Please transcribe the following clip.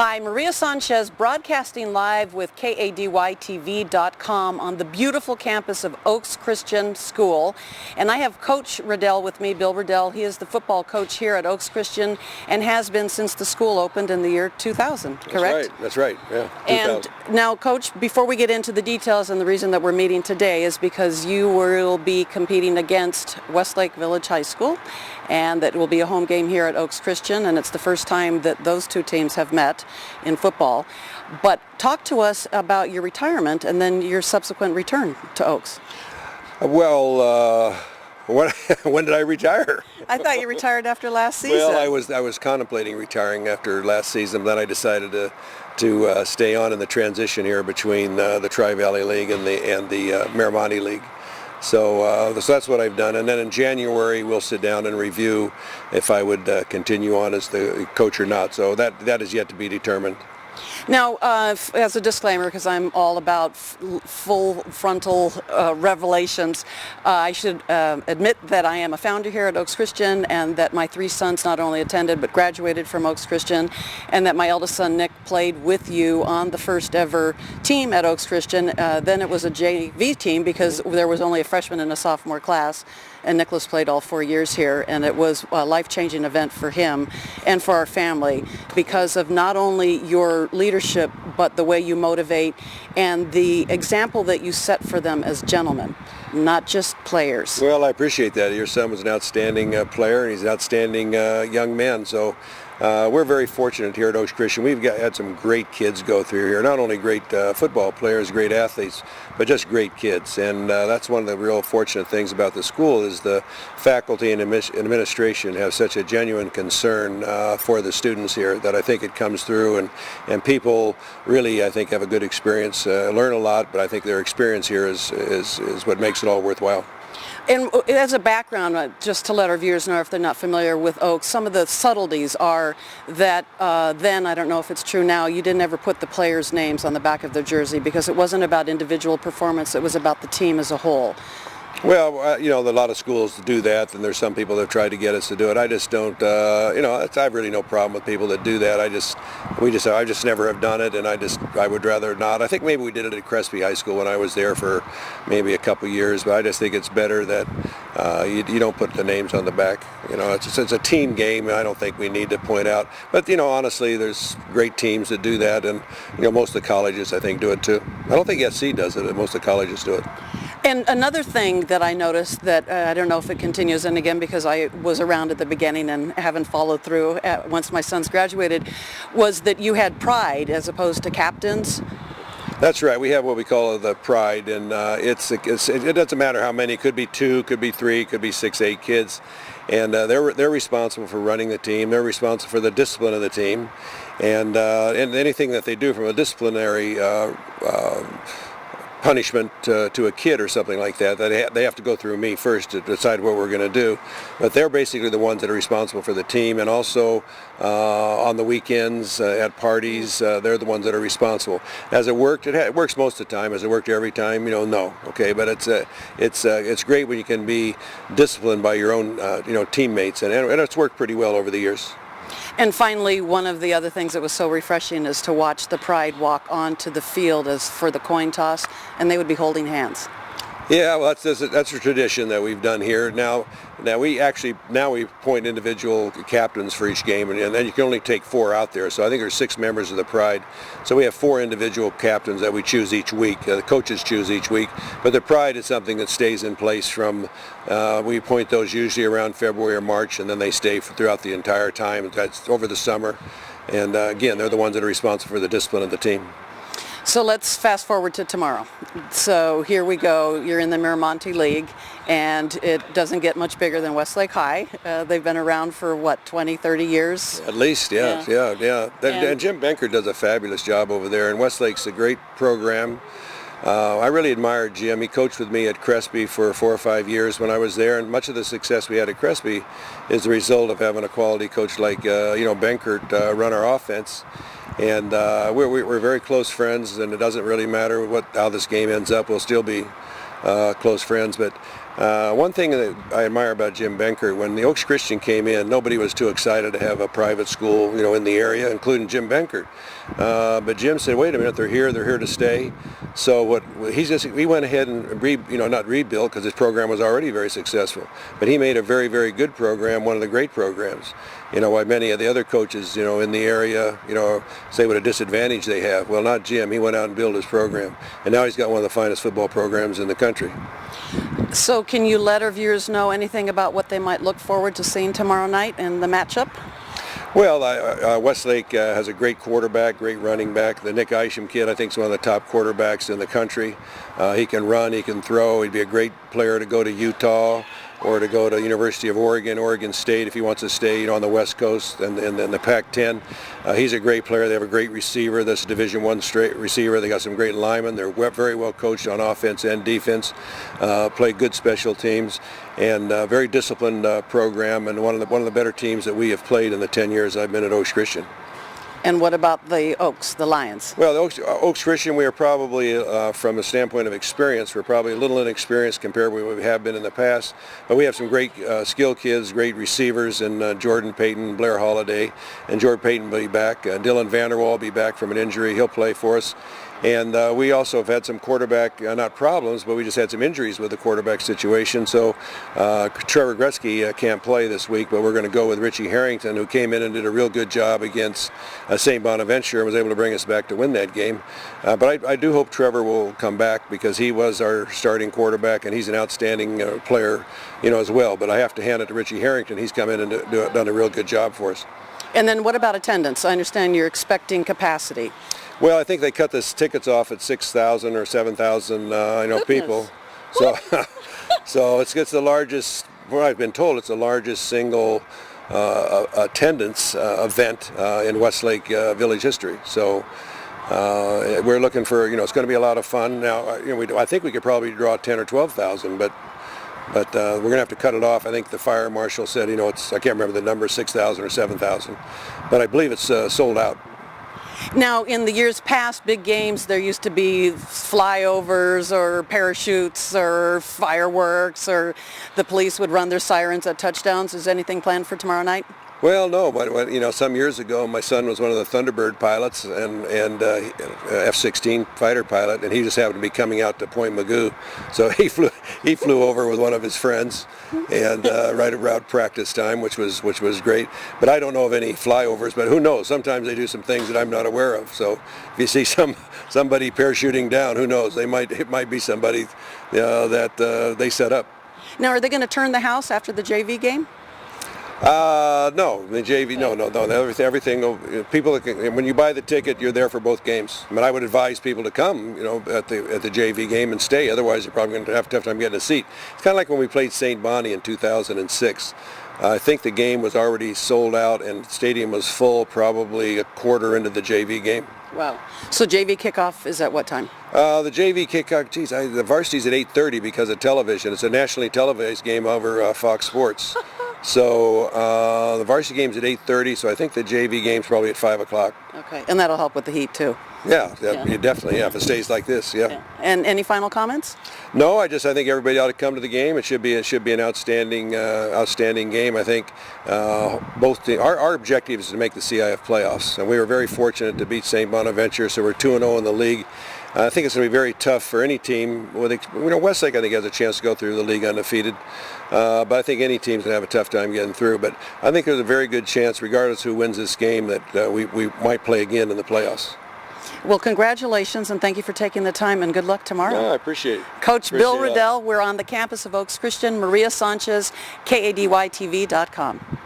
Hi, Maria Sanchez, broadcasting live with KADYTV.com on the beautiful campus of Oaks Christian School. And I have Coach Redell with me, Bill Redell. He is the football coach here at Oaks Christian and has been since the school opened in the year 2000, correct? That's right, yeah. 2000. And now, Coach, before we get into the details, and the reason that we're meeting today is because you will be competing against Westlake High School, and that will be a home game here at Oaks Christian, and it's the first time that those two teams have met in football. But talk to us about your retirement and then your subsequent return to Oaks. Well, when did I retire? I thought you retired after last season. Well, I was contemplating retiring after last season, then I decided to stay on in the transition here between the Tri-Valley League and the Miramonte League. So that's what I've done, and then in January we'll sit down and review if I would continue on as the coach or not. So that is yet to be determined. Now, as a disclaimer, because I'm all about full frontal revelations, I should admit that I am a founder here at Oaks Christian, and that my three sons not only attended but graduated from Oaks Christian, and that my eldest son Nick played with you on the first ever team at Oaks Christian. Then it was a JV team because there was only a freshman and a sophomore class, and Nicholas played all 4 years here, and it was a life-changing event for him and for our family because of not only your leadership but the way you motivate and the example that you set for them as gentlemen, not just players. Well, I appreciate that. Your son was an outstanding player, and he's an outstanding young man. So we're very fortunate here at Oaks Christian. We've had some great kids go through here. Not only great football players, great athletes, but just great kids. And that's one of the real fortunate things about the school is the faculty and administration have such a genuine concern for the students here that I think it comes through. And people really, I think, have a good experience, learn a lot, but I think their experience here is what makes it all worthwhile. And as a background, just to let our viewers know if they're not familiar with Oaks, some of the subtleties are that then, I don't know if it's true now, you didn't ever put the players' names on the back of their jersey because it wasn't about individual performance, it was about the team as a whole. Well, a lot of schools do that, and there's some people that have tried to get us to do it. I just don't, I have really no problem with people that do that. I just never have done it, and I would rather not. I think maybe we did it at Crespi High School when I was there for maybe a couple years, but I just think it's better that you don't put the names on the back. It's a team game, and I don't think we need to point out. But, honestly, there's great teams that do that, and, most of the colleges, I think, do it too. I don't think SC does it, but most of the colleges do it. And another thing that I noticed that I don't know if it continues, and again because I was around at the beginning and haven't followed through once my sons graduated, was that you had pride as opposed to captains. That's right. We have what we call the pride, and it doesn't matter how many. It could be 2, could be 3, could be 6, 8 kids, and they're responsible for running the team. They're responsible for the discipline of the team, and anything that they do from a disciplinary punishment to a kid or something like that they have to go through me first to decide what we're going to do. But they're basically the ones that are responsible for the team, and also on the weekends at parties, they're the ones that are responsible. Has it worked? It works most of the time. Has it worked every time? No. Okay, but it's great when you can be disciplined by your own teammates, and it's worked pretty well over the years. And finally, one of the other things that was so refreshing is to watch the pride walk onto the field as for the coin toss, and they would be holding hands. Yeah, well, that's a tradition that we've done here. Now we appoint individual captains for each game, and then you can only take 4 out there. So I think there's 6 members of the Pride. So we have 4 individual captains that we choose each week. The coaches choose each week, but the Pride is something that stays in place from. We appoint those usually around February or March, and then they stay throughout the entire time. That's over the summer, and again, they're the ones that are responsible for the discipline of the team. So let's fast forward to tomorrow. So here we go. You're in the Miramonte League, and it doesn't get much bigger than Westlake High. They've been around for, 20, 30 years? At least, yeah. And Jim Benker does a fabulous job over there, and Westlake's a great program. I really admired Jim. He coached with me at Crespi for 4 or 5 years when I was there, and much of the success we had at Crespi is the result of having a quality coach like Benkert run our offense. And we're very close friends, and it doesn't really matter how this game ends up. We'll still be close friends. But one thing that I admire about Jim Benkert, when the Oaks Christian came in, nobody was too excited to have a private school, in the area, including Jim Benkert. But Jim said, "Wait a minute, they're here to stay." So he went ahead and not rebuilt, because his program was already very successful, but he made a very, very good program, one of the great programs. Why many of the other coaches, in the area, say what a disadvantage they have. Well, not Jim. He went out and built his program, and now he's got one of the finest football programs in the country. So can you let our viewers know anything about what they might look forward to seeing tomorrow night in the matchup? Well, Westlake has a great quarterback, great running back. The Nick Isham kid, I think, is one of the top quarterbacks in the country. He can run, he can throw. He'd be a great player to go to Utah or to go to University of Oregon, Oregon State, if he wants to stay, on the West Coast and the Pac-10. He's a great player. They have a great receiver. That's a Division I straight receiver. They got some great linemen. They're very well coached on offense and defense. Play good special teams, and very disciplined program, and one of the better teams that we have played in the 10 years I've been at Oaks Christian. And what about the Oaks, the Lions? Well, the Oaks Christian, we are probably, from a standpoint of experience, we're probably a little inexperienced compared to what we have been in the past. But we have some great skilled kids, great receivers, and Jordan Payton, Blair Holliday, and Jordan Payton will be back. Dylan Vanderwall will be back from an injury. He'll play for us. And we also have had some quarterback, not problems, but we just had some injuries with the quarterback situation. So Trevor Gretzky can't play this week, but we're going to go with Richie Harrington, who came in and did a real good job against St. Bonaventure and was able to bring us back to win that game. But I do hope Trevor will come back, because he was our starting quarterback, and he's an outstanding player, as well. But I have to hand it to Richie Harrington. He's come in and done a real good job for us. And then what about attendance? I understand you're expecting capacity. Well, I think they cut the tickets off at 6,000 or 7,000, people. So, so it's the largest. Well, I've been told it's the largest single attendance event in Westlake Village history. So we're looking for, it's going to be a lot of fun. Now, I think we could probably draw 10 or 12,000, but we're going to have to cut it off. I think the fire marshal said, I can't remember the number, 6,000 or 7,000, but I believe it's sold out. Now, in the years past, big games, there used to be flyovers or parachutes or fireworks, or the police would run their sirens at touchdowns. Is anything planned for tomorrow night? Well, no, but some years ago, my son was one of the Thunderbird pilots and F-16 fighter pilot, and he just happened to be coming out to Point Magoo, so he flew over with one of his friends, and right around practice time, which was great. But I don't know of any flyovers, but who knows? Sometimes they do some things that I'm not aware of. So if you see somebody parachuting down, who knows? It might be somebody that they set up. Now, are they going to turn the house after the JV game? No, the JV, no. Everything. People, when you buy the ticket, you're there for both games. I mean, I would advise people to come, at the JV game and stay. Otherwise, you're probably going to have a tough time getting a seat. It's kind of like when we played St. Bonnie in 2006. I think the game was already sold out, and the stadium was full probably a quarter into the JV game. Wow. So JV kickoff is at what time? The JV kickoff, the varsity's at 8:30 because of television. It's a nationally televised game over Fox Sports. So the varsity game's at 8:30, so I think the JV game's probably at 5 o'clock. Okay, and that'll help with the heat too. Yeah, definitely, if it stays like this, yeah. And any final comments? No, I think everybody ought to come to the game. It should be an outstanding game. I think our objective is to make the CIF playoffs, and we were very fortunate to beat St. Bonaventure, so we're 2-0 in the league. I think it's going to be very tough for any team. Westlake, I think, has a chance to go through the league undefeated. But I think any team's going to have a tough time getting through. But I think there's a very good chance, regardless who wins this game, that we might play again in the playoffs. Well, congratulations, and thank you for taking the time, and good luck tomorrow. Yeah, I appreciate it. Coach Bill Redell, we're on the campus of Oaks Christian. Maria Sanchez, KADYTV.com.